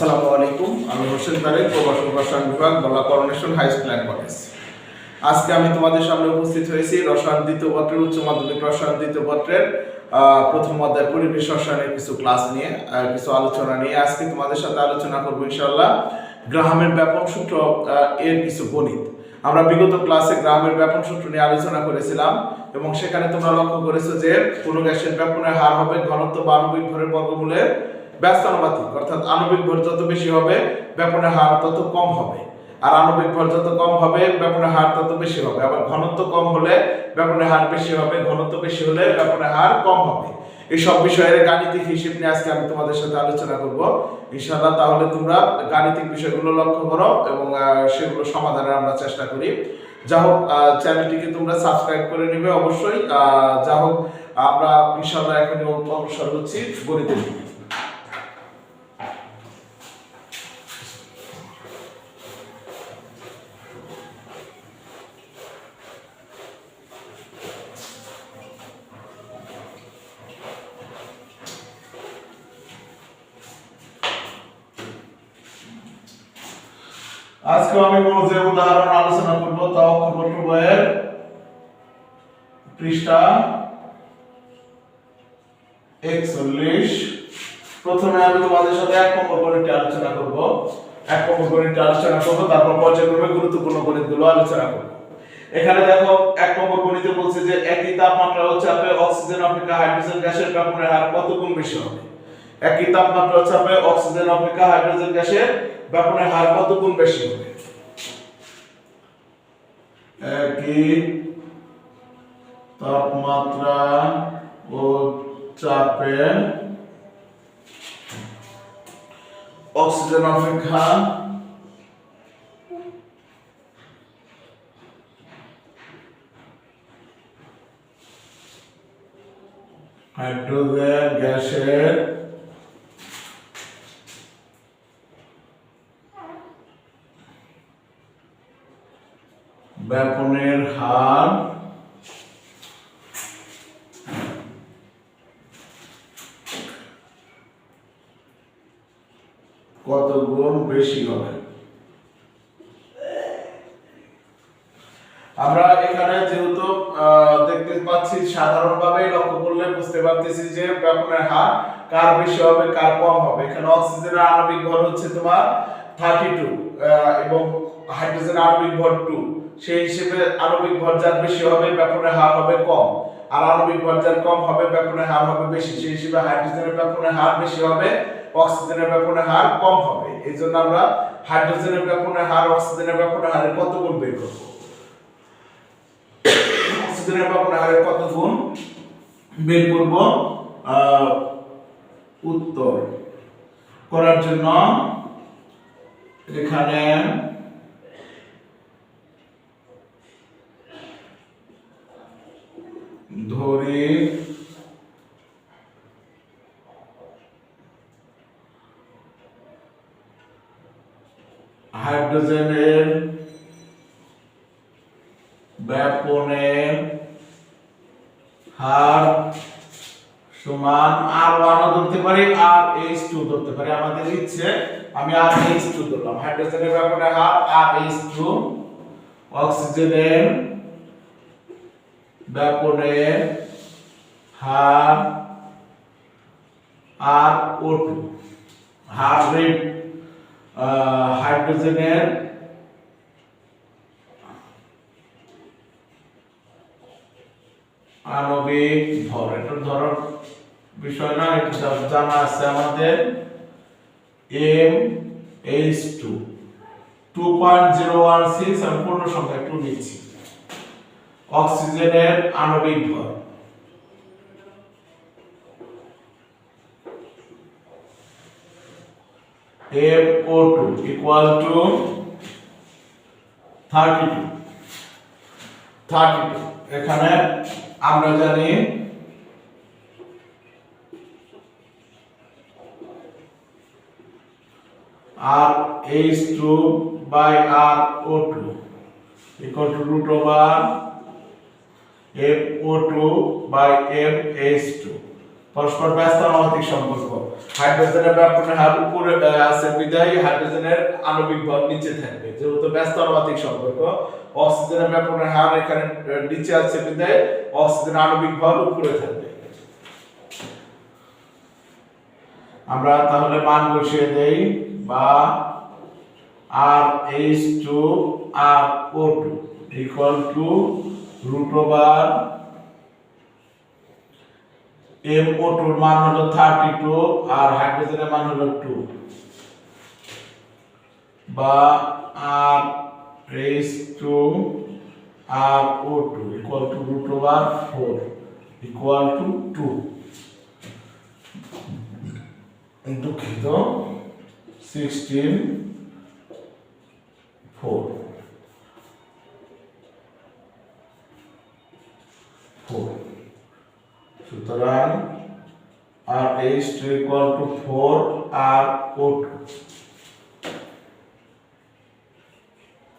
আসসালামু আলাইকুম। আমি হোসেন তারেক, প্রভাষক রসায়ন বিভাগ, বলা Coronation high school and college. আজকে আমি তোমাদের সামনে উপস্থিত হয়েছি রসায়ন দ্বিতীয় পত্রের উচ্চ মাধ্যমিক রসায়ন দ্বিতীয় পত্রের প্রথম অধ্যায় পরিবেশ রসায়নের কিছু ক্লাস নিয়ে কিছু আলোচনা নিয়ে আজকে তোমাদের সাথে আলোচনা করবো ইনশাআল্লাহ গ্রাহামের ব্যাপন সূত্র এর কিছু গণিত। আমরা বিগত ক্লাসে গ্রাহামের ব্যাপন সূত্র নিয়ে আলোচনা করেছিলাম এবং সেখানে তোমরা লক্ষ্য করেছো যে কোনো গ্যাসের ব্যাপনের হার হবে ঘনত্ব বা আণবিক ভরের বর্গমূলের ব্যস্তানুপাতিক, অর্থাৎ আণবিক ভর যত বেশি হবে ব্যাপনের হার তত কম হবে, আর আণবিক ভর যত কম হবে ব্যাপনের হার তত বেশি হবে। আবার ঘনত্ব কম হলে ব্যাপনের হার বেশি হবে, ঘনত্ব বেশি হলে ব্যাপনের হার কম হবে। এই সব বিষয়ের গাণিতিক হিসাব নিয়ে আজকে আমি তোমাদের সাথে আলোচনা করব ইনশাআল্লাহ। তাহলে তোমরা গাণিতিক বিষয়গুলো লক্ষ্য করো এবং সেগুলো সমাধানের আমরা চেষ্টা করি। যা হোক, চ্যানেলটিকে তোমরা সাবস্ক্রাইব করে নেবে অবশ্যই। যা হোক, আমরা ইনশাআল্লাহ এখন অগ্রসর হচ্ছি গণিতের দিকে। আজকে আমি যে উদাহরণ আলোচনা করব তা অক্ষরপত্র বইয়ের পৃষ্ঠা 41। প্রথমে আমি তোমাদের সাথে এক নম্বর গণিতটি আলোচনা করব। তারপর পর্যায়ক্রমে গুরুত্বপূর্ণ গণিতগুলো আলোচনা করব। এখানে দেখো এক নম্বর গণিতে বলছে যে একই তাপমাত্রা ও চাপে অক্সিজেন অপেক্ষা হাইড্রোজেন গ্যাসের ব্যাপনের হার কত গুণ বেশি হবে। একই তাপমাত্রা ও চাপে অক্সিজেন অপেক্ষা হাইড্রোজেন গ্যাসের ব্যাপনের হার কত গুণ বেশি হবে। একই তাপমাত্রা ও চাপে অক্সিজেন অপেক্ষা হাইড্রোজেন গ্যাসের ব্যাপনের হার কত গুণ বেশি হবে। আমরা এখানে যেহেতু দেখতে পাচ্ছি সাধারণভাবে লক্ষ্য করলে বুঝতে পারতেছি যে ব্যাপনের হার কার বেশি হবে কার কম হবে। এখানে অক্সিজেনের আণবিক ভর হচ্ছে তোমার 32 এবং হাইড্রোজেনের আণবিক ভর 2। সেই হিসেবে আণবিক ভর যার বেশি হবে ব্যাপনের হার হবে কম, আর আণবিক ভর যার কম হবে ব্যাপনের হার হবে বেশি। সেই হিসেবে হাইড্রোজেনের ব্যাপনের হার বেশি হবে, অক্সিজেনের ব্যাপনের হার কম হবে। এই জন্য আমরা হাইড্রোজেনের ব্যাপনের হার অক্সিজেনের ব্যাপনের হারের কত গুণ বের করব। অক্সিজেনের ব্যাপনের হারের কত গুণ বের করব উত্তর করার জন্য এখানে ধরি হাইড্রোজেনের ব্যাপনের হার সমান R1 ধরতে পারি, RH2 ধরতে পারি। আমাদের ইচ্ছে আমি RH2 ধরলাম। হাইড্রোজেনের ব্যাপনের হার RH2, অক্সিজেনের ব্যাপনের হার RO2, হার রেট হাইড্রোজেনের আণবিক ভর। এটা ধরার বিষয় না, এটা জানা আছে আমাদের। MH2 2.016, আমি পূর্ণ সংখ্যা 2 নিচ্ছি। অক্সিজেনের আণবিক ভর MO2 equal to 32। এখানে আমরা জানি RH2 by RO2 equal to root over MO2 by MH2। পরস্পর ব্যস্ত আনুপাতিক সম্পর্ক। হাইড্রোজেনের ব্যাপনের হার উপরে আছে বিধায় হাইড্রোজেনের আণবিক ভর নিচে থাকবে, যেহেতু ব্যস্ত আনুপাতিক সম্পর্ক। অক্সিজেনের ব্যাপনের হার এখানে নিচে আছে বিধায় অক্সিজেনের আণবিক ভর উপরে থাকবে। আমরা তাহলে মান বসিয়ে দেই, বা RH2 R O2 equal to root over MO2 এর মান হলো 32 আর হাইড্রোজেনের মান হলো 2, বা RH2 R O2 equal to root over 4 equal to 2, দুঃখিত 16 4 সুতরাং RH2 equal to 4 R O2,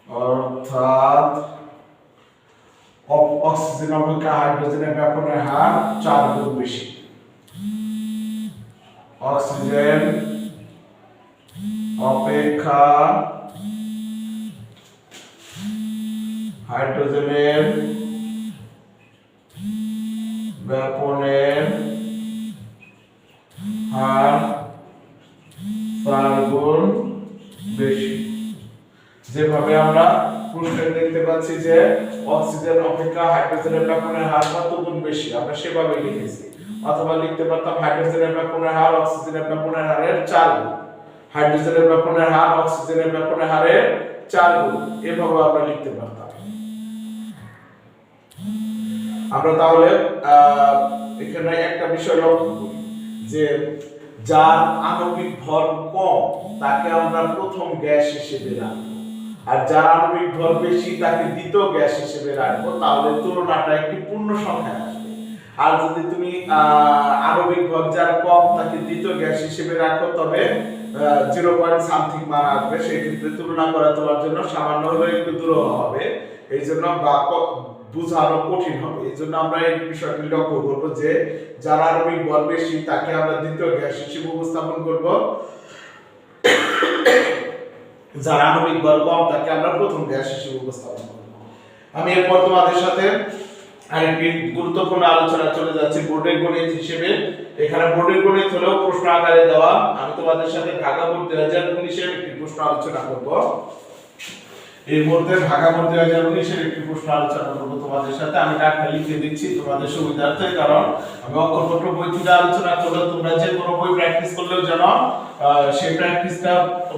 অর্থাৎ অক্সিজেন অপেক্ষা হাইড্রোজেনের ব্যাপনের হার 4 গুণ বেশি। অক্সিজেন অপেক্ষা হাইড্রোজেনের ব্যাপনের হার 4 গুণ বেশি। যেভাবে আমরা প্রশ্নে দেখতে পাচ্ছি যে অক্সিজেন অপেক্ষা হাইড্রোজেনের ব্যাপনের হার কত গুণ বেশি, আমরা সেভাবে লিখেছি। অথবা লিখতে পারতাম হাইড্রোজেনের ব্যাপনের হার অক্সিজেনের ব্যাপনের হারের 4 গুণ, হাইড্রোজেনের ব্যাপনের হার অক্সিজেনের ব্যাপনের হারের 4 গুণ, এভাবে আমরা লিখতে পারতাম। আমরা তাহলে এখানে একটা বিষয় লক্ষ্য করি যে যার আণবিক ভর কম তাকে আমরা প্রথম গ্যাস হিসেবে রাখবো, আর যার আণবিক ভর বেশি তাকে দ্বিতীয় গ্যাস হিসেবে রাখবো। তাহলে তুলনাটা একটি পূর্ণ সংখ্যা আসবে। আর যদি তুমি আণবিক ভর যার কম তাকে দ্বিতীয় গ্যাস হিসেবে রাখো, তবে 0 মান আসবে। সেই ক্ষেত্রে তুলনা করা তোমার জন্য সামান্য হলেও একটু দুরূহ হবে, এই জন্য বা বুঝানো কঠিন হবে। এই জন্য আমরা এই বিষয়টি লক্ষ্য করবো যে যার আণবিক ভর বেশি তাকে আমরা দ্বিতীয় গ্যাস হিসেবে উপস্থাপন করব, যার আণবিক ভর কম তাকে আমরা প্রথম গ্যাস হিসেবে উপস্থাপন করব। আমি এরপর তোমাদের সাথে আরেকটি গুরুত্বপূর্ণ আলোচনা চলে যাচ্ছে বোর্ডের গণিত হিসেবে। এখানে বোর্ডের গণিত হলেও প্রশ্ন আকারে দেওয়া। আমি তোমাদের সাথে ঢাকা বোর্ড 2019 এর একটি প্রশ্ন আলোচনা করব। এর মধ্যে ঢাকা বোর্ড 2019 এর একটি প্রশ্ন আলোচনা করব তোমাদের সাথে। আমি ডাকটা লিখে দিচ্ছি তোমাদের সুবিধার্থে, কারণ আমি অক্ষরপত্র বই থেকে আলোচনা করলে তোমরা যে কোনো বই প্র্যাকটিস করলেও যেন সেই প্র্যাকটিসটা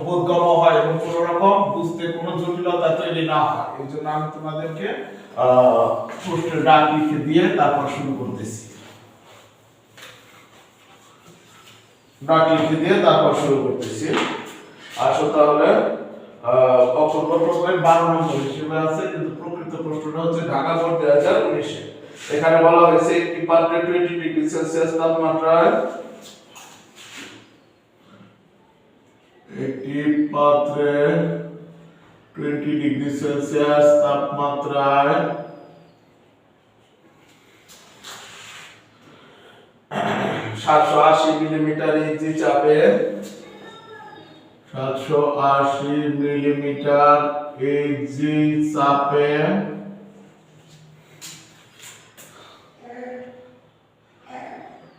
বোধগম্য হয় এবং কোনো রকম বুঝতে কোনো জটিলতা তৈরি না হয়। এই জন্য আমি তোমাদেরকে প্রশ্নের ডাক লিখে দিয়ে তারপর শুরু করতেছি। ডাক লিখে দিয়ে তারপর শুরু করতেছি। আসো তাহলে অক্ষরপত্র বই 12 নম্বর হিসেবে আছে, কিন্তু প্রকৃত প্রশ্নটা হচ্ছে ঢাকা বোর্ড 2019 এ। এখানে বলা হয়েছে একটি পাত্রে 20 ডিগ্রি সেলসিয়াস তাপমাত্রায় একটি পাত্রে 20 ডিগ্রি সেলসিয়াস তাপমাত্রায় 780 মিলিমিটার ইঞ্চি চাপে 780 মিলিমিটার ইঞ্চি চাপে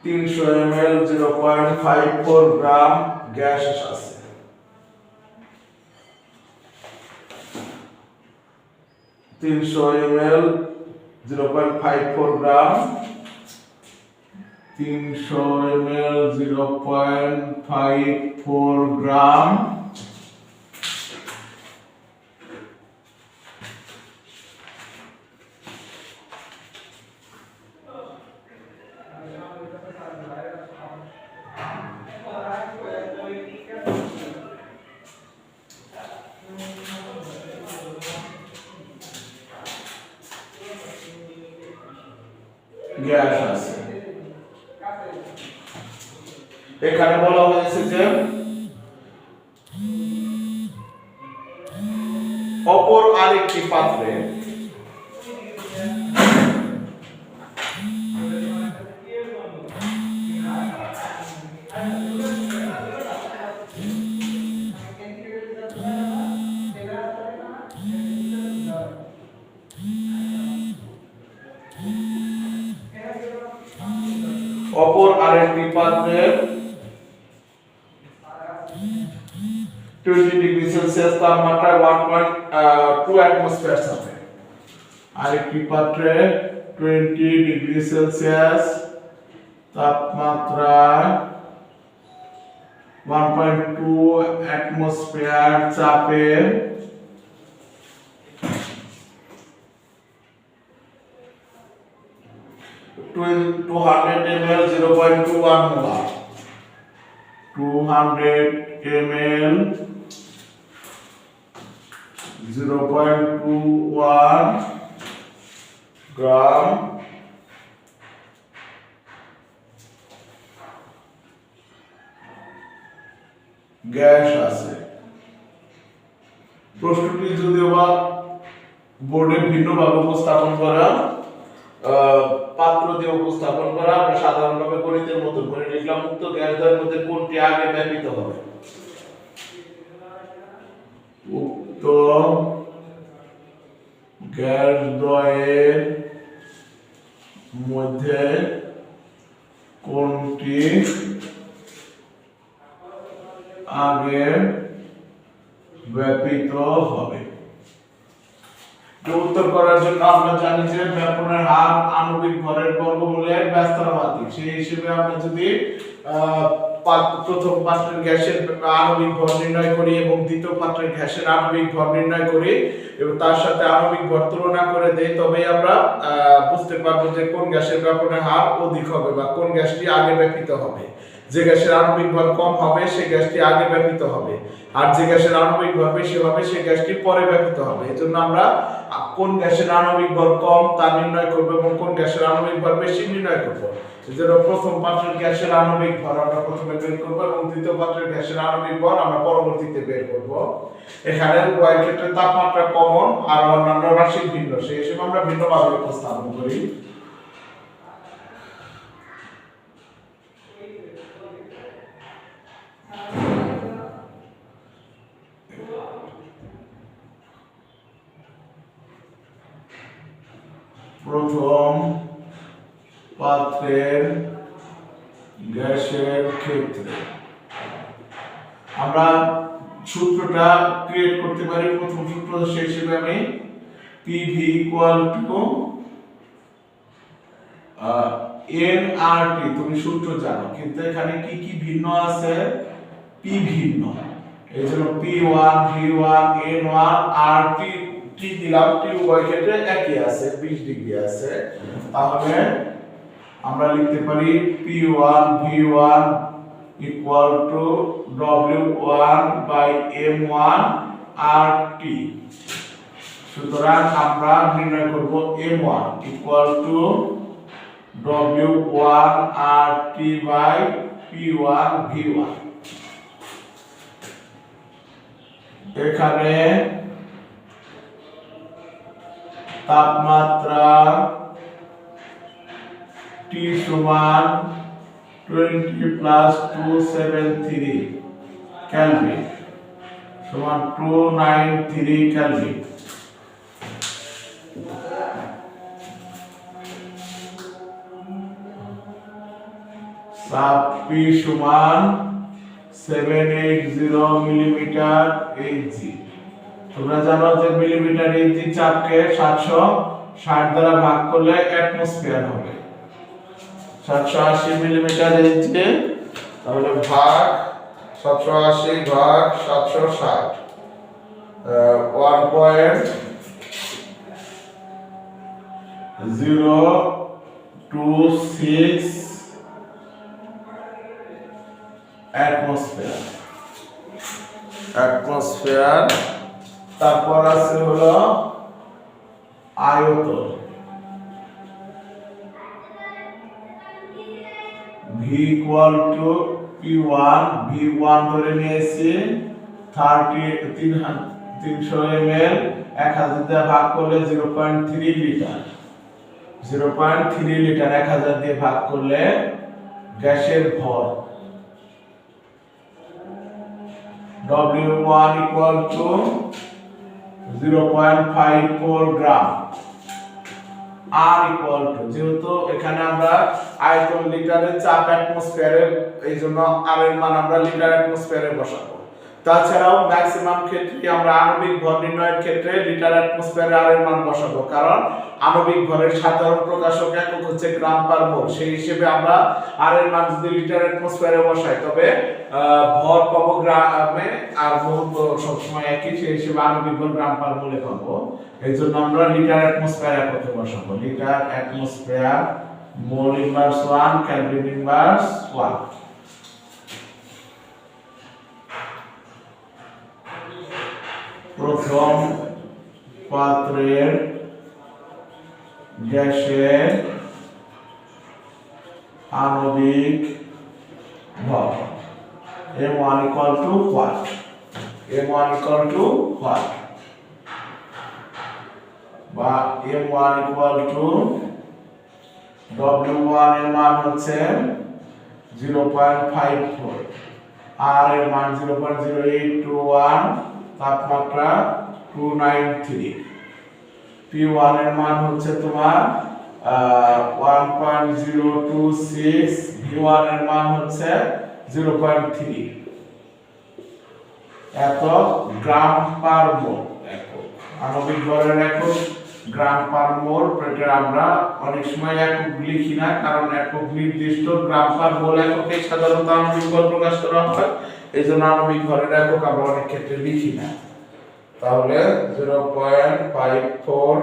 300 ml 0.54 গ্রাম গ্যাস আছে। 300 ml 0.54 গ্রাম 300 ml 0.54 গ্রাম গ্যাস আছে। এখানে বলা হয়েছে যে অপর আরেকটি পাত্রে অপর আরেকটি পাত্রে 20 ডিগ্রি সেলসিয়াস তাপমাত্রায় 1.2 অ্যাটমসফিয়ার থাকে। আরেকটি পাত্রে 20 ডিগ্রি সেলসিয়াস তাপমাত্রায় 1.2 অ্যাটমসফিয়ার চাপে 200 ml 0.21 মোলার 200 ml 0.21 গ্রাম গ্যাস আছে। প্রশ্নটি যদিও বা বোর্ডে ভিন্নভাবে উপস্থাপন করা, পাত্র দিয়ে উপস্থাপন করা, আমরা সাধারণভাবে গণিতের মতো করে লিখলাম উক্ত গ্যাসদ্বয়ের মধ্যে কোনটি আগে ব্যবহৃত হবে। উক্ত গ্যাসদ্বয়ের মধ্যে কোনটি আগে ব্যবহৃত হবে। উত্তর করার জন্য আমরা জানি যে ব্যাপনের হার আণবিক ভরের বর্গমূলের ব্যস্তানুপাতিক। সেই হিসেবে আমরা যদি প্রথম পাত্রের গ্যাসের আণবিক ভর নির্ণয় করি এবং দ্বিতীয় পাত্রের গ্যাসের আণবিক ভর নির্ণয় করি এবং তার সাথে আণবিক ভর তুলনা করে দেই, তবে আমরা বুঝতে পারবো যে কোন গ্যাসের ব্যাপনের হার অধিক হবে বা কোন গ্যাসটি আগে ব্যবহৃত হবে। যে গ্যাসের আণবিক ভর কম হবে সেই গ্যাসটি আগে ব্যবহৃত হবে, আর যে গ্যাসের আণবিক ভর বেশি হবে সেই গ্যাসটি পরে ব্যবহৃত হবে। এজন্য আমরা কোন গ্যাসের আণবিক ভর কম তা নির্ণয় করব এবং কোন গ্যাসের আণবিক ভর বেশি নির্ণয় করব। এজন্য প্রথম পাত্রের গ্যাসের আণবিক ভর আমরা প্রথমে বের করব এবং দ্বিতীয় পাত্রের গ্যাসের আণবিক ভর আমরা পরবর্তীতে বের করব। এখানে উভয় ক্ষেত্রে তাপমাত্রা কমন আর অন্যান্য রাশি ভিন্ন, সেই হিসেবে আমরা ভিন্নভাবে উপস্থাপন করি। প্রথম পাত্রের গ্যাসের ক্ষেত্রে আমরা সূত্রটা ক্রিয়েট করতে পারি। প্রথম সূত্র সেই হিসেবে আমি PV nRT, তুমি সূত্র জানো, কিন্তু এখানে কি কি ভিন্ন আছে? P ভিন্ন, এই জন্য P1 V1 N1 RT টি দিলাম। টি উভয় ক্ষেত্রে একই আছে, 20 ডিগ্রি আছে। তাহলে আমরা লিখতে পারি P1 V1 equal to W1 by M1 RT। সুতরাং আমরা নির্ণয় করব M1 equal to W1 RT by P1 V1। এখানে তাপমাত্রা T সমান 20 plus 273 কেলভিন সমান 293 কেলভিন। চাপ P সমান 780 মিলিমিটার Hg। তোমরা জানো যে মিলিমিটার Hg চাপকে 760 দ্বারা ভাগ করলে অ্যাটমসফিয়ার হবে। 780 মিলিমিটার Hg, তাহলে ভাগ 780 ভাগ 760 1.026 অ্যাটমসফিয়ার। তারপর আছে হলো আয়তন, V equal to P1 V1 ধরে নিয়েছি 300 ml 1000 দিয়ে ভাগ করলে 0.3 লিটার। 0.3 লিটার 1000 দিয়ে ভাগ করলে গ্যাসের ভর W1 equal to 0.54 গ্রাম। আর ইকুয়াল টু, যেহেতু এখানে আমরা আয়তন লিটারে, চাপ অ্যাটমসফিয়ারে, এই জন্য আর এর মান আমরা লিটার অ্যাটমসফিয়ারে বসাবো। তাছাড়াও ম্যাক্সিমাম ক্ষেত্রে আমরা আণবিক ভর নির্ণয়ের ক্ষেত্রে লিটার অ্যাটমসফিয়ারে আর এর মান বসাবো, কারণ আণবিক ভরের সাধারণ প্রকাশক একক হচ্ছে গ্রাম পার মোল। সেই হিসেবে আমরা আর এর মান যদি লিটার অ্যাটমসফিয়ারে বসাই, তবে ভর পাবো গ্রামে আর মোল তো সবসময় একই, সেই হিসেবে আণবিক ভর গ্রাম পার মোলে পাবো। এই জন্য আমরা লিটার অ্যাটমসফিয়ার এককে বসাবো, litre atmosphere mole inverse 1 kelvin inverse 1। প্রথম পাত্রের গ্যাসের আণবিক ভর M1 equal to what? M1 equal to what? বা M1 equal to W1 এর মান হচ্ছে 0.54, আর এর মান 0.0821, তাপমাত্রা 293, P1 এর মান হচ্ছে তোমার 1.026, V1 এর মান হচ্ছে 0.3। এত গ্রাম পার মোল একক, আণবিক ভরের একক গ্রাম পার মোল। এটা আমরা অনেক সময় একক লিখি না, কারণ একক নির্দিষ্ট, গ্রাম পার মোল এককে সাধারণত আণবিক ভর প্রকাশ করা হয়, এইজন্য আণবিক ভরের একক আমরা অনেক ক্ষেত্রে লিখি না। তাহলে 0.54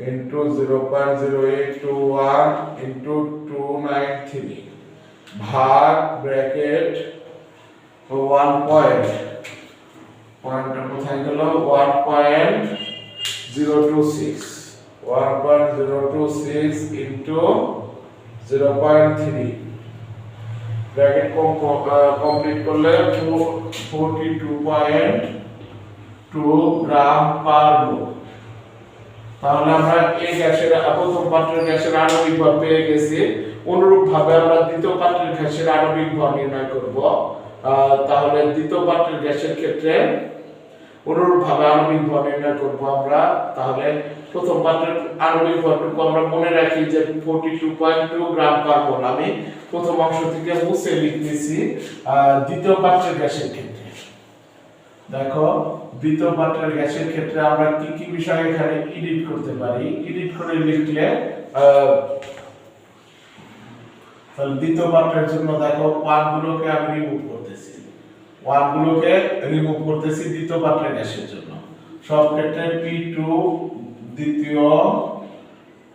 into 0.0821 into 293 ভাগ ব্র্যাকেট 1 পয়েন্টটা কোথায় গেল, 1.026 into 0.3 ব্র্যাকেট কমপ্লিট করলে 42.2 গ্রাম পার মোল। তাহলে আমরা এই গ্যাসের প্রথম পাত্রের গ্যাসের আণবিক ভর পেয়ে গেছি। অনুরূপ ভাবে আমরা দ্বিতীয় পাত্রের গ্যাসের আণবিক ভর নির্ণয় করব। তাহলে দ্বিতীয় পাত্রের গ্যাসের ক্ষেত্রে অনুরূপ ভাবে আণবিক ভর নির্ণয় করব আমরা। তাহলে প্রথম পাত্রের আণবিক ভরটুকু আমরা মনে রাখি যে 42.2 গ্রাম পার মোল। আমি প্রথম অংশ থেকে মুছে লিখতেছি দ্বিতীয় পাত্রের গ্যাসের ক্ষেত্রে। দেখো, দ্বিতীয় পাত্রের গ্যাসের ক্ষেত্রে আমরা কি কি বিষয় এখানে এডিট করতে পারি, এডিট করে লিখলে তাহলে দ্বিতীয় পাত্রের জন্য দেখো ওয়ানগুলোকে আমি রিমুভ করতেছি দ্বিতীয় পাত্রের গ্যাসের জন্য। সব ক্ষেত্রে P2 দ্বিতীয়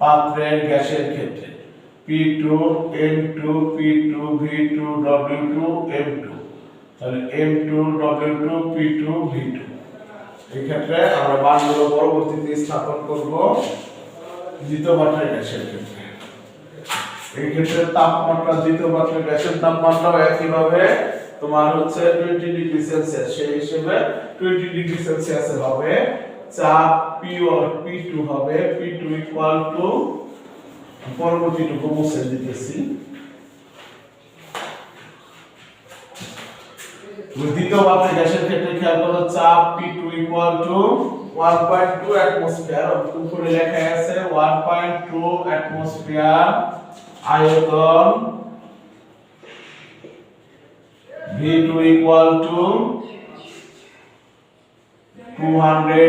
পাত্রের গ্যাসের ক্ষেত্রে, P2 N2 P2 V2 W2 M2, তাহলে M2 W2 P2 V2। এই ক্ষেত্রে আমরা মানগুলো পরবর্তীতে স্থাপন করব দ্বিতীয় পাত্রের গ্যাসের ক্ষেত্রে। এই ক্ষেত্রে তাপমাত্রা, দ্বিতীয় পাত্রের গ্যাসের তাপমাত্রাও একইভাবে তোমার হচ্ছে 20 ডিগ্রি সেলসিয়াস। সেই হিসেবে 20 ডিগ্রি সেলসিয়াসে হবে। চাপ P2 হবে P2 ইকুয়াল টু, পরবর্তীটুকু মুছে দিতেছি। দ্বিতীয় পাত্রের গ্যাসের ক্ষেত্রে খেয়াল করো, চাপ P2 ইকুয়াল টু 1.2 অ্যাটমসফিয়ার, উপরে লেখা আছে 1.2 অ্যাটমসফিয়ার, আয়তন V2 ইকুয়াল টু 200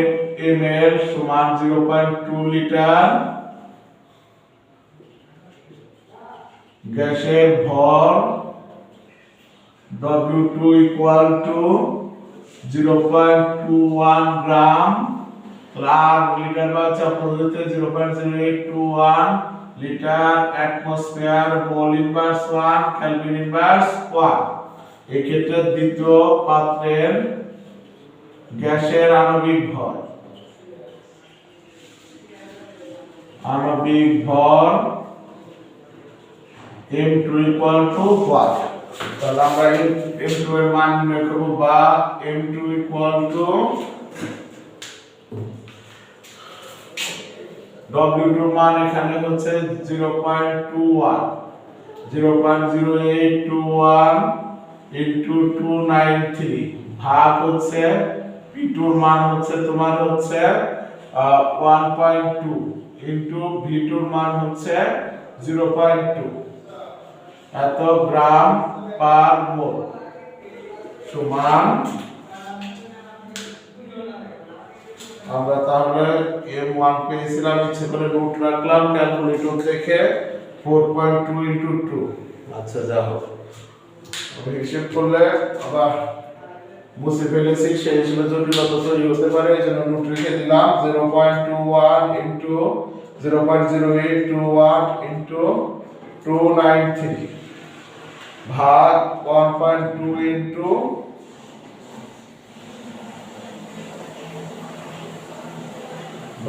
ml সমান 0.2 লিটার, গ্যাসের ভর W2 equal to 0.21 গ্রাম, আর লিটার বা চাপ পদ্ধতিতে 0.0821 litre, atmosphere mole inverse 1 kelvin inverse 1। এই ক্ষেত্রে দ্বিতীয় পাত্রের গ্যাসের আণবিক ভর M2 equal to what? তাহলে আমরা M2 এর মান নির্ণয় করব, বা M2 equal to W2 মান এখানে হচ্ছে 0.0821 into 293 ভাগ হচ্ছে P2 এর মান হচ্ছে তোমার হচ্ছে 1.2 ইনটু V2 এর মান হচ্ছে 0.2 এত গ্রাম পার মোল সমান আমরা তাহলে m1 পেয়েছিলাম, ইচ্ছে করে রুট রাখলাম ক্যালকুলেটর দেখে 4.2 ইনটু 2। আচ্ছা যাও হিসেব করলে আবার মুছে ফেলেছি, সেই হিসেবে জটিলতা তৈরি হতে পারে, এই জন্য রুট রেখে দিলাম। 0.21 ইনটু 0.0821 ইনটু 293 ভাগ 1.2 ইনটু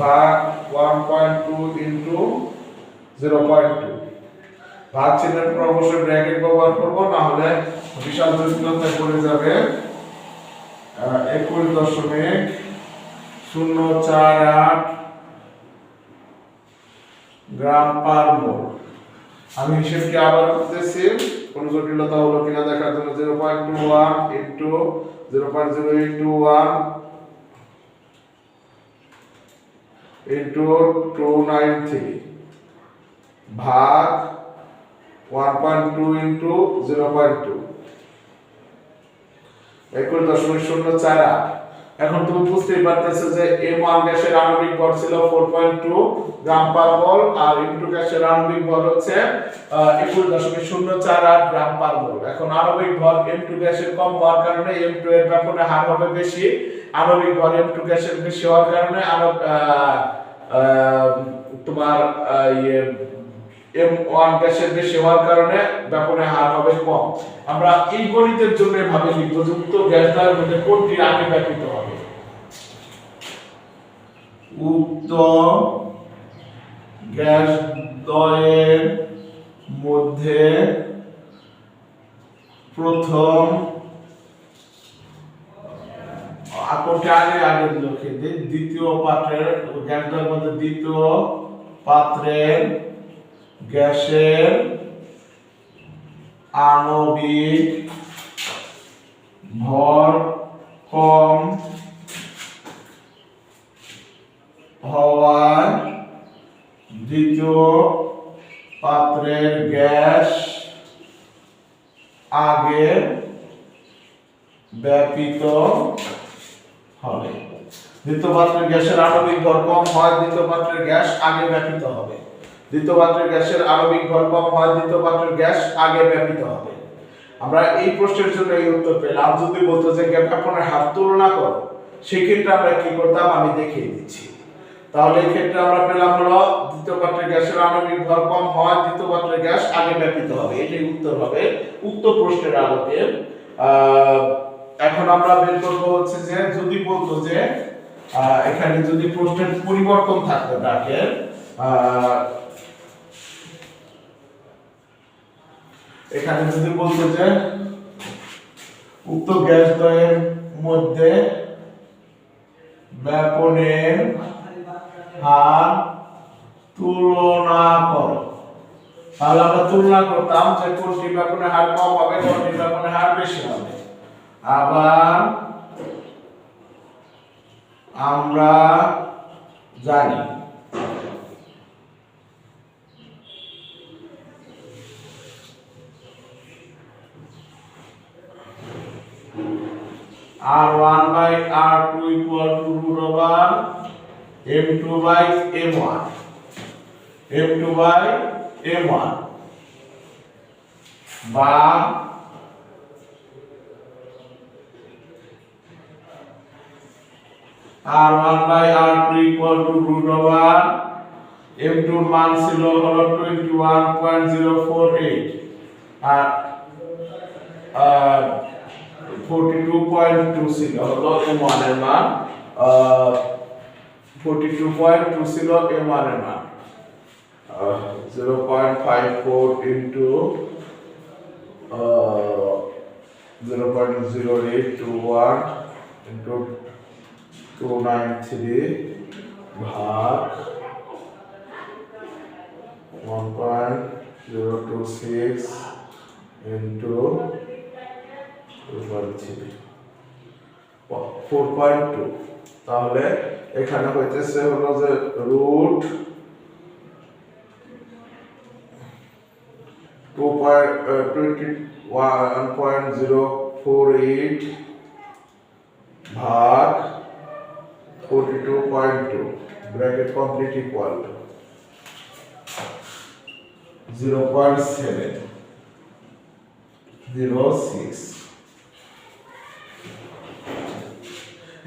ভাগ 1.2 ইনটু 0.2 ভাগ চিহ্নের পর অবশ্যই ব্র্যাকেট ব্যবহার করব, না হলে বিশাল জটিলতায় পড়ে যাবে। 21.048 গ্রাম পার মোল। আমি হিসেবকে আবার করতেছি কোন জটিলতা হলো কিনা দেখার জন্য। 0.21 ইনটু 0.0821 ইনটু 293 ভাগ 1.2 ইনটু 0.2 21.048। এখন তুমি বুঝতেই পারতেছো যে M1 গ্যাসের আণবিক ভর ছিল 4.2 গ্রাম পার মোল আর M2 গ্যাসের আণবিক ভর হচ্ছে 21.048 গ্রাম পার মোল। এখন আণবিক ভর M2 গ্যাসের কম হওয়ার কারণে M2 এর ব্যাপনে হার হবে বেশি, আণবিক ভর M2 গ্যাসের বেশি হওয়ার কারণে তোমার M1 গ্যাসের বেশি হওয়ার কারণে ব্যাপনের হার হবে কম। আমরা এই গণিতের জন্য এভাবে লিখব যে উক্ত গ্যাস দ্বয়ের মধ্যে কোনটি আগে ব্যাপিত হবে। উক্ত গ্যাস দ্বয়ের মধ্যে প্রথম কোনটি আগে লিখে দিই। দ্বিতীয় পাত্রের গ্যাস দ্বয়ের মধ্যে দ্বিতীয় পাত্রের গ্যাসের আণবিক ভর কম হওয়ায় দ্বিতীয় পাত্রের গ্যাস আগে ব্যাপিত হবে। দ্বিতীয় পাত্রের গ্যাসের আণবিক ভর কম হয়, দ্বিতীয় পাত্রের গ্যাস আগে ব্যাপিত হবে। দ্বিতীয় পাত্রের গ্যাসের আণবিক ভর কম হয়, দ্বিতীয় পাত্রের গ্যাস আগে ব্যাপিত হবে। আমরা এই প্রশ্নের জন্য এই উত্তর পেলাম। যদি বলতো যে ব্যাপনের হার তুলনা করো, সেই ক্ষেত্রে আমরা কি করতাম আমি দেখিয়ে দিচ্ছি। তাহলে এই ক্ষেত্রে আমরা পেলাম হলো দ্বিতীয় পাত্রের গ্যাসের আণবিক ভর কম হয়, দ্বিতীয় পাত্রের গ্যাস আগে ব্যাপিত হবে। এটাই উত্তর হবে উক্ত প্রশ্নের আলোকে। এখন আমরা বের করব হচ্ছে যে যদি বলতো যে এখানে যদি প্রশ্নের পরিবর্তন থাকতো ডাকের এখানে যদি বলতো যে উক্ত গ্যাস দ্বয়ের মধ্যে ব্যাপনের হার তুলনা করো, তাহলে আমরা তুলনা করতাম যে কোনটি ব্যাপনের হার কম হবে, কোনটি ব্যাপনের হার বেশি হবে। আবার আমরা জানি R1 by R2 equal to root over M2 by M1, M2 by M1 বা R1 by R2 equal to root over M2 মান ছিল হলো 21.048 আর 42.2 ছিল হলো M1 এর মান, 42.2 ছিল M1 এর মান। 0.54 into 0.0821 into 293 ভাগ 1.026 into 4.2। তাহলে এখানে হইতেছে হলো যে রুট 1.048 ভাগ 42.2 ব্র্যাকেট কমপ্লিট ইকুয়াল টু 0.706।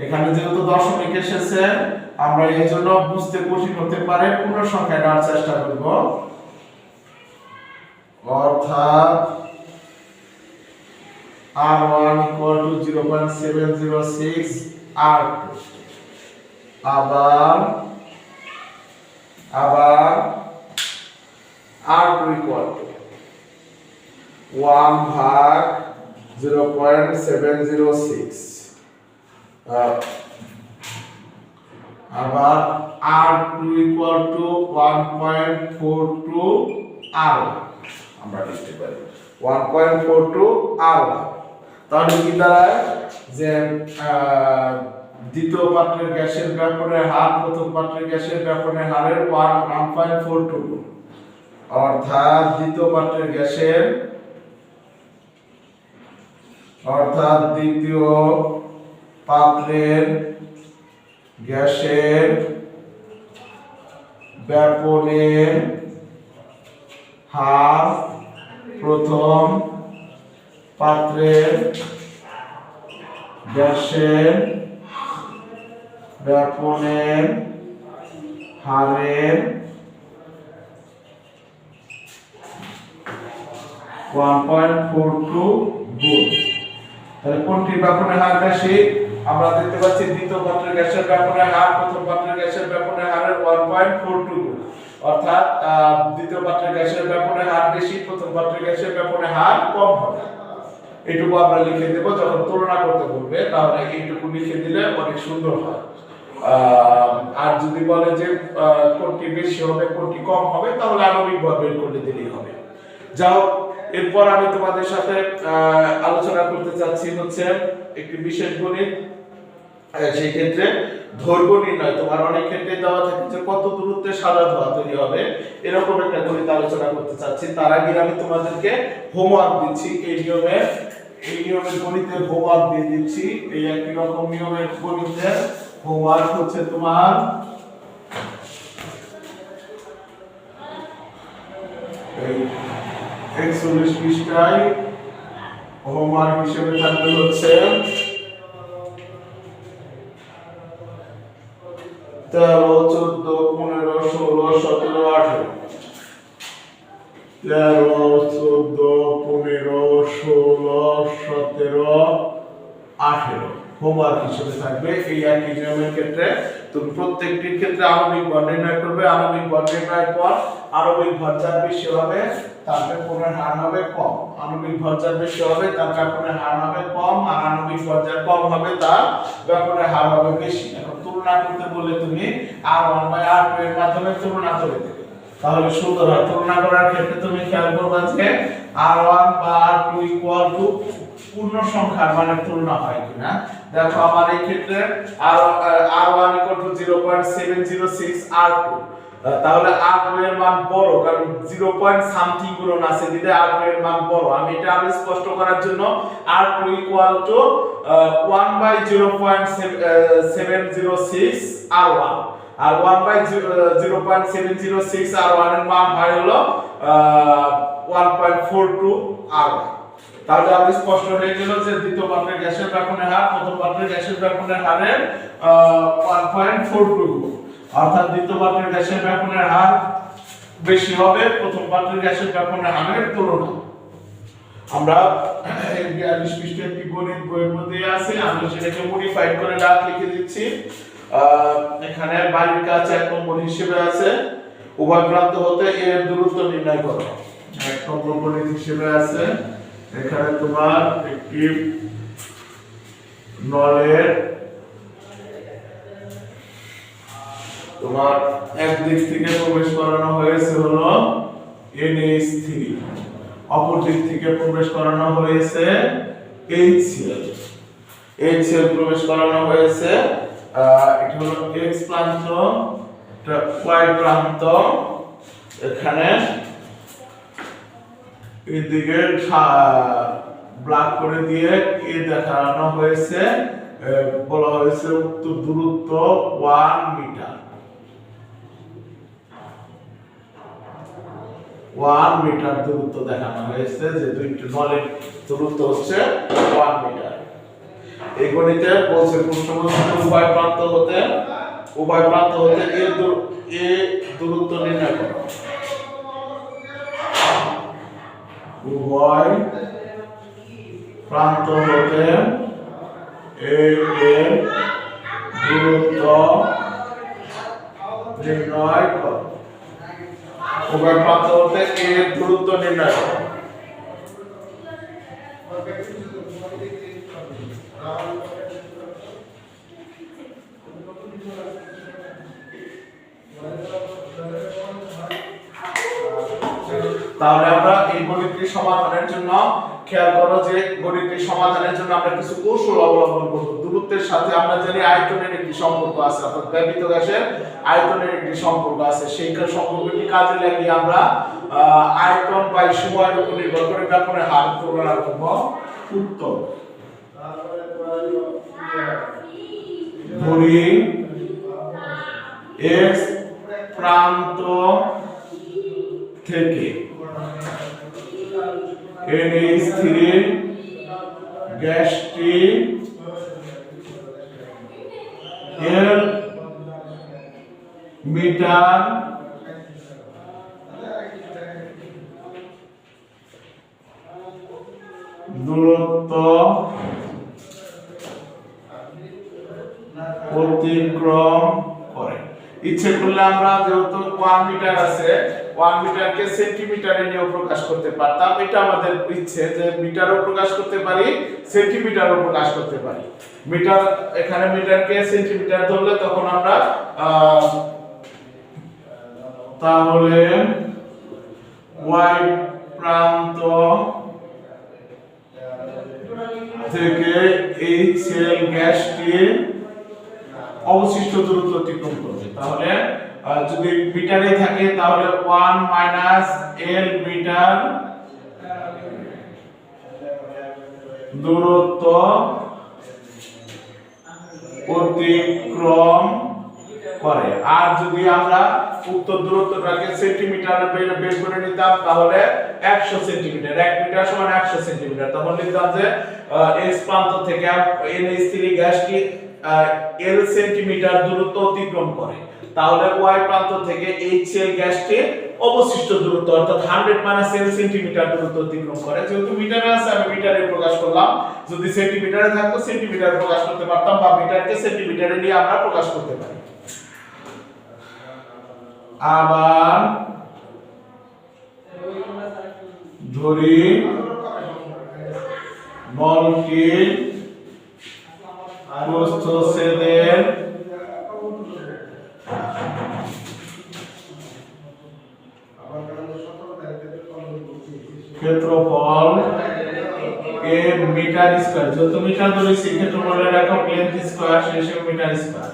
এখানে যেহেতু দশমিক এসেছে আমরা এই জন্য বুঝতে কঠিন হতে পারে পূর্ণ সংখ্যা নেওয়ার চেষ্টা করব, অর্থাৎ R1 0.706 R2 আবার R2 1 ভাগ 0.706 আবার R2 1.42 R1 আমরা লিখতে পারি 1.42 R1। তাহলে কি দাঁড়ায় যে দ্বিতীয় পাত্রের গ্যাসের ব্যাপনের হার প্রথম পাত্রের গ্যাসের ব্যাপনের হারের 1.42, অর্থাৎ দ্বিতীয় পাত্রের গ্যাসের দ্বিতীয় পাত্রের গ্যাসের ব্যাপনের হার প্রথম পাত্রের গ্যাসের ব্যাপনের হারের 1.42 গুণ। তাহলে কোনটি ব্যাপনের হার বেশি? আমরা দেখতে পাচ্ছি দ্বিতীয় পাত্রের গ্যাসের ব্যাপনের হার প্রথম পাত্রের গ্যাসের ব্যাপনের হারের 1.42 গুণ, অর্থাৎ দ্বিতীয় পাত্রের গ্যাসের ব্যাপনের হার বেশি, প্রথম পাত্রের গ্যাসের ব্যাপনের হার কম হবে। এইটুকু আমরা লিখে দেব, যখন তুলনা করতে বলবে তাহলে এইটুকু লিখে দিলে অনেক সুন্দর হয়। আর যদি বলে যে কোনটি বেশি হবে কোনটি কম হবে তাহলে আণবিক ভর বের করে দিলেই হবে। যাও, এরপর আমি তোমাদের সাথে আলোচনা করতে চাচ্ছি হচ্ছে একটি বিশেষ গণিত। সেই ক্ষেত্রে দৈর্ঘ্য নির্ণয় তোমার অনেক ক্ষেত্রে দেওয়া থাকে যে কত দূরত্বে সাদা ধোঁয়া তৈরি হবে, এরকম একটা গণিত আলোচনা করতে চাচ্ছি। তার আগে আমি তোমাদেরকে হোমওয়ার্ক দিচ্ছি, এই নিয়মের গণিতের হোমওয়ার্ক দিয়ে দিচ্ছি। এই একই রকম নিয়মের গণিতের হোমওয়ার্ক হচ্ছে তোমার এই 41 পৃষ্ঠায় হোমওয়ার্ক হিসেবে থাকবে হচ্ছে 13, 14, 15, 16, 17, 18। 13, 14, 15, 16, 17, 18 হোমওয়ার্ক হিসেবে থাকবে। এই একই নিয়মের ক্ষেত্রে তুমি প্রত্যেকটির ক্ষেত্রে আণবিক ভর নির্ণয় করবে। আণবিক ভর নির্ণয়ের পর আণবিক ভর যার বেশি হবে তার ব্যাপনের হার হবে কম, আণবিক ভর যার বেশি হবে তার ব্যাপনের হার হবে কম, আর আণবিক ভর যার কম হবে তার ব্যাপনের হার হবে বেশি। এখন তুলনা করতে বললে তুমি R1/R2 এর মাধ্যমে তুলনা করে দেবে, তাহলে সুন্দর হয়। তুলনা করার ক্ষেত্রে তুমি খেয়াল করবে যে R1 বা R2 ইকুয়াল টু পূর্ণ সংখ্যার মানে তুলনা হয় কিনা। দেখো আমার এই ক্ষেত্রে R1 ইকুয়াল টু 0.706 R2, তাহলে R2 এর মান বড়, কারণ 0. সামথিং গুণন আছে দিলে R2 এর মান বড়। আমি এটা আরো স্পষ্ট করার জন্য R2 equal to 1/0.706 R1, R 1/0.706 R1 এর মান হয় হলো 1.42 R1। তাহলে আমি স্পষ্ট হয়ে গেল যে দ্বিতীয় পাত্রের গ্যাসের ব্যাপনের হার প্রথম পাত্রের গ্যাসের ব্যাপনের হারের 1.42 গুণ, অর্থাৎ দ্বিতীয় পাত্রের গ্যাসের ব্যাপনের হার বেশি হবে প্রথম পাত্রের গ্যাসের ব্যাপনের হারের তুলনায়। আমরা 42 পৃষ্ঠার একটি গণিত বইয়ের মধ্যে আছে, আমি সেটাকে মডিফাইড করে ডাক লিখে দিচ্ছি। এখানে বাড়ির কাজ 1 নম্বর হিসেবে আছে, উভয় প্রান্ত হতে এর দূরত্ব নির্ণয় করো। 1 নম্বর গণিত হিসেবে আছে, এখানে তোমার একটি নলের তোমার এক দিক থেকে প্রবেশ করানো হয়েছে হলো NH3, অপর দিক থেকে প্রবেশ করানো হয়েছে HCl প্রবেশ করানো হয়েছে। এটা হলো x প্রান্ত, এটা y প্রান্ত। এখানে এদিকে ব্লক করে দিয়ে এ দেখানো হয়েছে, বলা হয়েছে উক্ত দূরত্ব 1 মিটার। 1 মিটার দূরত্ব দেখানো হয়েছে, যে দুইটি নলের দূরত্ব হচ্ছে 1 মিটার। এই গণিতে বলছে উভয় প্রান্ত হতে এ দূরত্ব নির্ণয় করো। উভয় প্রান্ত হতে এর দূরত্ব নির্ণয় করো। উভয় প্রান্ত হতে এর দূরত্ব নির্ণয় করো। তাহলে আমরা এই গণিতটি সমাধানের জন্য খেয়াল করো যে গণিতটি সমাধানের জন্য আমরা কিছু কৌশল অবলম্বন করব। দূরত্বের সাথে আমরা জানি আয়তনের একটি সম্পর্ক আছে, অর্থাৎ ব্যবহৃত গ্যাসের আয়তনের একটি সম্পর্ক আছে। সেই সম্পর্কটি কাজে লাগিয়ে আমরা আয়তন বাই সময়ের উপর নির্ভর করে ব্যাপনের হার গণনা করব। উত্তর ধরি x প্রান্ত থেকে NH3 গ্যাসটি L মিটার দূরত্ব অতিক্রম করে। ইচ্ছে করলে আমরা যেহেতু 1 মিটার আছে, 1 মিটারকে সেন্টিমিটারে নিয়ে প্রকাশ করতে পারতাম। এটা আমাদের ইচ্ছে যে মিটারও প্রকাশ করতে পারি, সেন্টিমিটারও প্রকাশ করতে পারি। মিটার, এখানে মিটারকে সেন্টিমিটার ধরলে তখন আমরা তাহলে y প্রান্ত থেকে HCl গ্যাসটি অবশিষ্ট দূরত্ব অতিক্রম করবে। তাহলে যদি মিটারে থাকে তাহলে 1 - L মিটার দূরত্ব অতিক্রম করে। আর যদি আমরা উক্ত দূরত্বটাকে সেন্টিমিটারে বের করে নিতাম তাহলে 100 সেন্টিমিটার, 1 মিটার সমান 100 সেন্টিমিটার। তখন লিখতাম যে x প্রান্ত থেকে NH3 গ্যাসটি L সেন্টিমিটার দূরত্ব অতিক্রম করে। তাহলে y প্রান্ত থেকে HCl গ্যাসটি অবশিষ্ট দূরত্ব অর্থাৎ 100 - L সেন্টিমিটার দূরত্ব অতিক্রম করে। যেহেতু মিটারে আছে আমি মিটারে প্রকাশ করলাম, যদি সেন্টিমিটারে থাকতো সেন্টিমিটারে প্রকাশ করতে পারতাম, বা মিটারকে সেন্টিমিটারে নিয়ে আমরা প্রকাশ করতে পারি। আবার ধরি নলটি প্রস্থচ্ছেদের ক্ষেত্রফল a মিটার স্কয়ার, যত মিটার ধরেছি ক্ষেত্রফলের একক লেন্থ স্কয়ার শেষে মিটার স্কয়ার।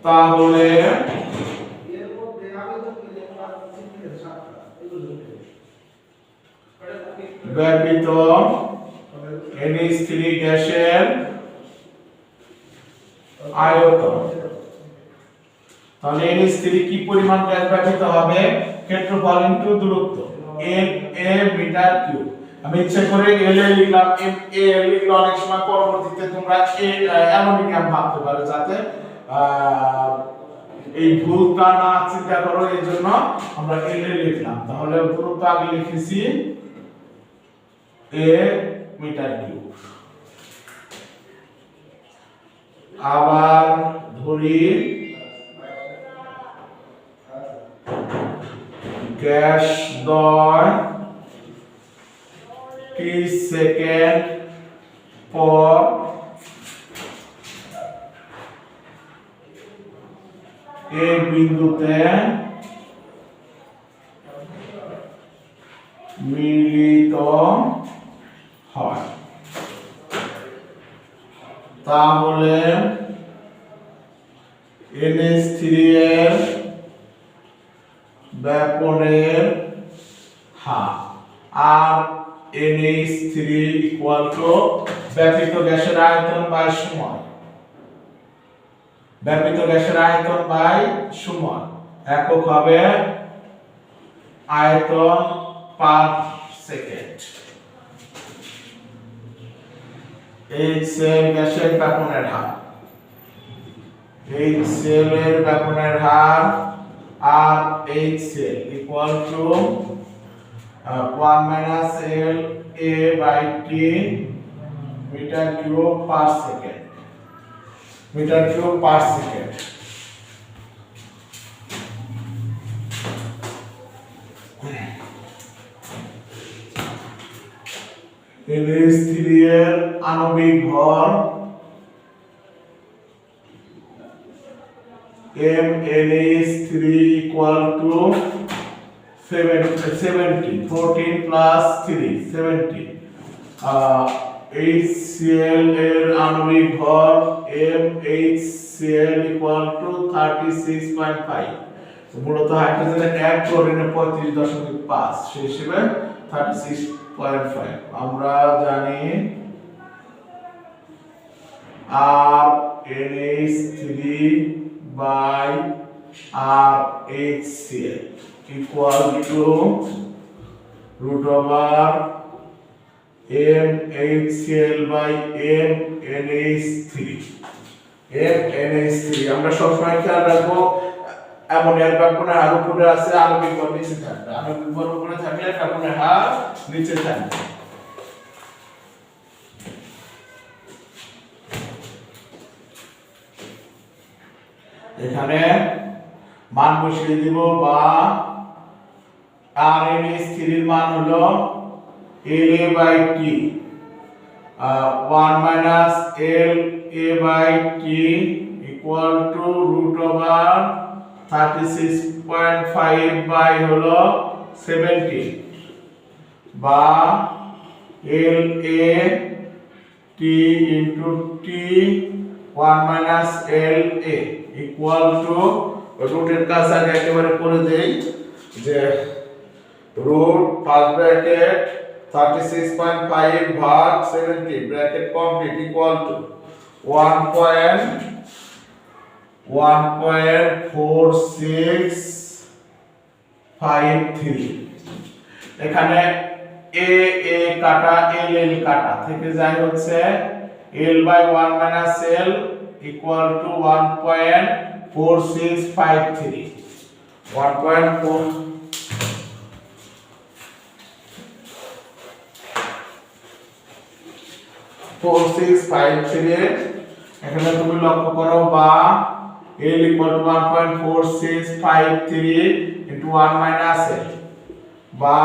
তাহলে ব্যবহৃত NH3 গ্যাসের আয়তন, তাহলে NH3 কি পরিমাণ গ্যাস ব্যবহৃত হবে, ক্ষেত্রফল ইনটু দূরত্ব, a মিটার কিউব। আমি ইচ্ছা করে L এ লিখলাম, a লিখলে অনেক সময় পরবর্তীতে তোমরা অ্যামোনিয়াম ভাবতে পারো, যাতে এই ভুলটা না চিন্তা করো, এই জন্য আমরা L এ লিখলাম। তাহলে দূরত্ব আগে লিখেছি a মিটার কিউব। আবার ধরি গ্যাস দ্বয় 30 সেকেন্ড পর এই বিন্দুতে মিলিত হয়। তাহলে NH3 এর ব্যাপনের আর NH3 ইকুয়াল টু ব্যাপৃত গ্যাসের আয়তন বাই সময়, ব্যাপৃত গ্যাসের আয়তন বাই সময়, একক হবে আয়তন পার সেকেন্ড। HCl গ্যাসের ব্যাপনের হার, HCl এর ব্যাপনের হার আর HCl equal to 1 minus L A by T metre cube per second, metre cube per second. NH3 এর আণবিক ভর MnH3 equal to 70 14 plus 3 70 HCl এর আণবিক ভর MHCl equal to 36.5 মূলত হাইড্রোজেনের 1 ক্লোরিনের 35.5 সেই হিসেবে 36.5 আমরা জানি RnH3 by RHCl equal to root over MHCl by MnH3 MnH3 আমরা সবসময় খেয়াল রাখবো অ্যামোনিয়ার ব্যাপনের হার উপরে আছে, আণবিক ভর নিচে থাকবে, আণবিক ভর উপরে থাকলে ব্যাপনের হার নিচে থাকবে। এখানে মান বসিয়ে দিব বা RnH3 এর মান হলো La by T 1 minus La by T equal to root over 36.5 by হলো 70 বা La T into T 1 minus La equal to রুটের কাজ আগে একেবারে করে দেই যে রুট ফার্স্ট ব্র্যাকেট 36.5 ভাগ 70 ব্র্যাকেট কমপ্লিট ইকুয়াল টু 1.4653 এখানে a কাটা l কাটা থেকে যায় হচ্ছে l by 1 minus l equal to 1.4653 1.4653 এখানে তুমি লক্ষ্য করো বা l equal to 1.4653 into 1 minus l বা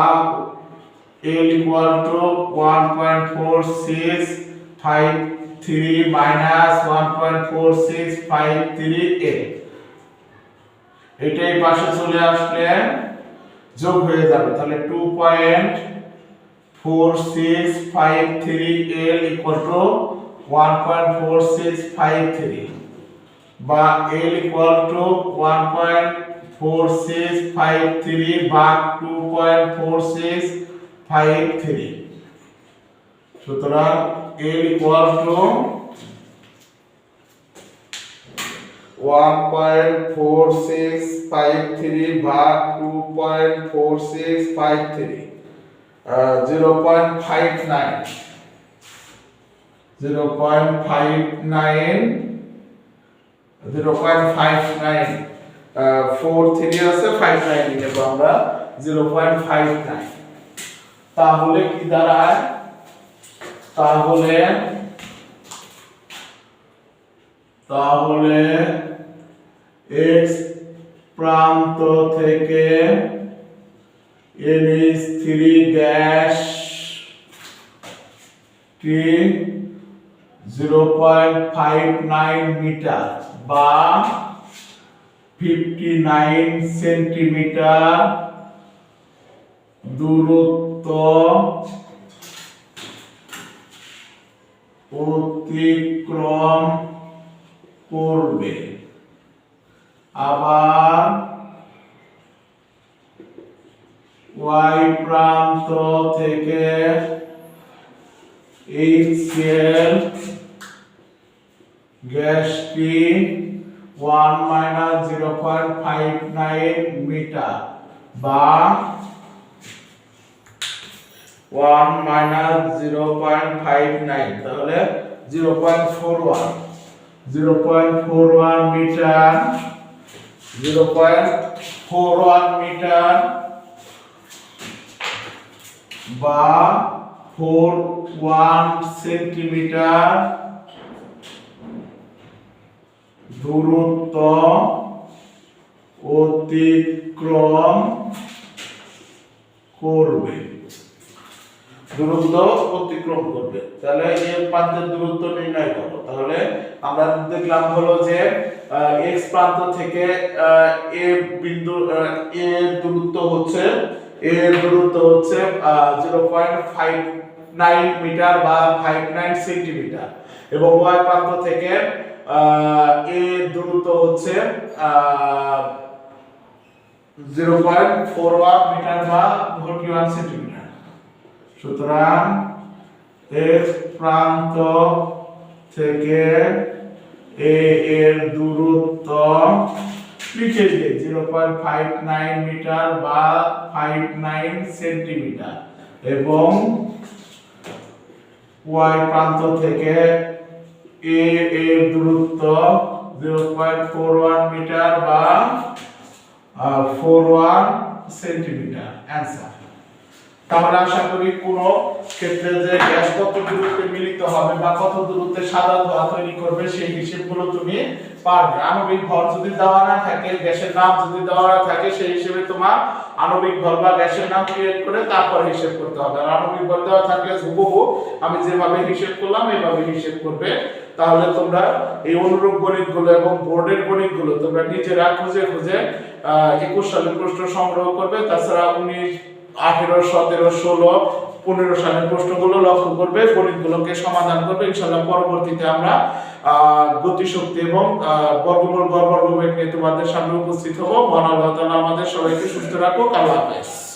l equal to 1.4653 minus 1.4653 এটাই পাশে চলে আসলে যোগ হয়ে যাবে, তাহলে 2.4653 l equal to 1.4653 বা l equal to 1.4653 ভাগ 2.4653 সুতরাং l equal to 1.4653 ভাগ 2.4653 0.59 43 আছে 59 নেব আমরা 0.59 তাহলে কি দাঁড়ায় তাহলে x প্রান্ত থেকে NH3 গ্যাস টি 0.59 মিটার বা 59 সেন্টিমিটার দূরত্ব অতিক্রম করবে। আবার y প্রান্ত থেকে HCl গ্যাসটি 1-0.59 মিটার বা 1-0.59 তাহলে 0.41 মিটার 0.41 মিটার বা 41 সেন্টিমিটার দূরত্ব অতিক্রম করবে তাহলে এর প্রান্তের দূরত্ব নির্ণয় করো। তাহলে আমরা দেখলাম হলো যে x প্রান্ত থেকে a বিন্দু এর দূরত্ব হচ্ছে 0.59 মিটার বা 59 সেন্টিমিটার এবং y প্রান্ত থেকে এর দূরত্ব হচ্ছে 0.41 মিটার বা 41 সেন্টিমিটার। সুতরাং x প্রান্ত থেকে a এর দূরত্ব লিখে দিই 0.59 মিটার বা 59 সেন্টিমিটার এবং y প্রান্ত থেকে a এর দূরত্ব 0.41 মিটার বা 41 সেন্টিমিটার অ্যানসার। তাহলে আশা করি কোন ক্ষেত্রে যে গ্যাস কত দূরত্বে মিলিত হবে বা কত দূরত্বে সাদা ধোঁয়া তৈরি করবে সেই হিসাবগুলো তুমি পারবে। আণবিক ভর যদি দেওয়া না থাকে, গ্যাসের নাম যদি দেওয়া না থাকে, সেই হিসেবে তোমার আণবিক ভর বা গ্যাসের নাম ক্রিয়েট করে তারপর হিসাব করতে হবে। আর আণবিক ভর দেওয়া থাকলে হুবহু আমি যেভাবে হিসাব করলাম এইভাবে হিসাব করবে। তাহলে তোমরা এই অনুরূপ গণিতগুলো এবং বোর্ডের গণিতগুলো তোমরা নিজেরা খুঁজে 21 সালের প্রশ্ন সংগ্রহ করবে। তাছাড়া 19, 18, 17, 16, 15 সালের প্রশ্নগুলো লক্ষ্য করবে, গণিতগুলোকে সমাধান করবে। ইনশাআল্লাহ পরবর্তীতে আমরা গতিশক্তি এবং বর্গমূল গড় বর্গবেগ নিয়ে তোমাদের সামনে উপস্থিত হব। মহান আল্লাহ তাআলা আমাদের সবাইকে সুস্থ রাখুক। আল্লাহ হাফেজ।